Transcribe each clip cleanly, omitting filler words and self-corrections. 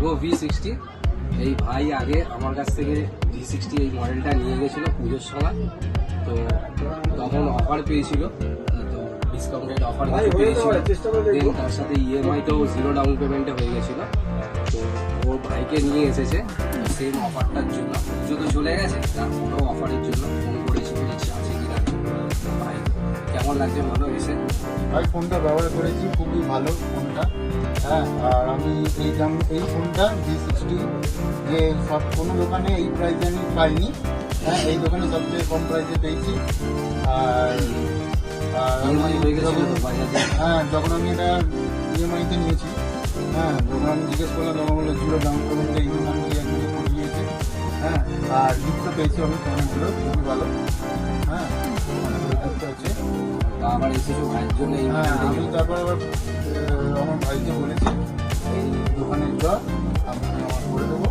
Vivo V60। এই ভাই আগে আমার কাছ থেকে V60 এই মডেলটা নিয়ে গেছিলো পুজোর সময়, তো তখন অফার পেয়েছিল, তো ডিসকাউন্টেড অফার পেয়েছিল। দেন তার সাথে ইএমআইটাও 0 ডাউন পেমেন্টে হয়ে গেছিলো। তো ওর ভাইকে নিয়ে এসেছে সেম অফারটার জন্য। পুজো তো চলে গেছে, তারপরেও অফারের জন্য ফোন করেছিল ইচ্ছা আছে কিনা। ভাই কেমন লাগছে বলো এসে? ভাই ফোনটা ব্যবহার করেছি, খুবই ভালো ফোনটা। হ্যাঁ, আর আমি এই ফোনটা V60 যে সব কোনো দোকানে এই প্রাইসে আমি পাইনি। হ্যাঁ, এই দোকানে সবচেয়ে কম প্রাইসে পেয়েছি। আর হ্যাঁ, যখন আমি এটা ইএমআইতে নিয়েছি, হ্যাঁ, যখন আমি জিজ্ঞেস করলাম তখন বললো 0 ডাউন পেমেন্টে এই আমি করে দিয়েছি। হ্যাঁ, আর গিফটও পেয়েছি আমি ফোনগুলো, খুবই ভালো। হ্যাঁ, গিফট আছে। আবার এসেছো ভাইয়ের জন্য। হ্যাঁ, আমি তারপর আবার আমার ভাইকে বলেছি এই দোকানে যা আমি আমার করে দেবো।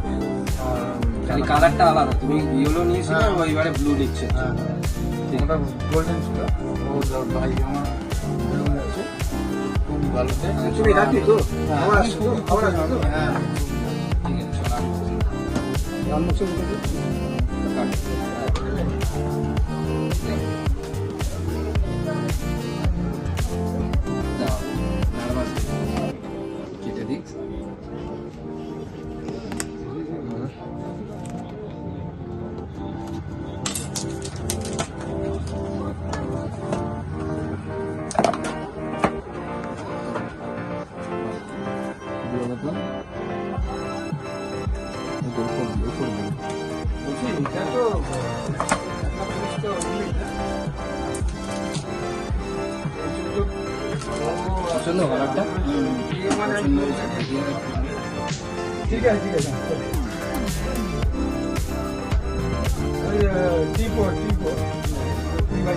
খালি কালারটা আলাদা, তুমি ইয়েলো নিয়েছিলে, ওইবারে ব্লু নিচ্ছে। হ্যাঁ, ওটা গোল্ডেন ছিল, ও ভাই আমার ব্লু নিচ্ছে, খুবই ভালো। তুমি রাখি তো হ্যাঁ, হ্যাঁ, ঠিক আছে, চলো আনবক্সিং কেটে দিই। পছন্দ কালারটা? ঠিক আছে, ঠিক আছে। ওই টি4 3 বাই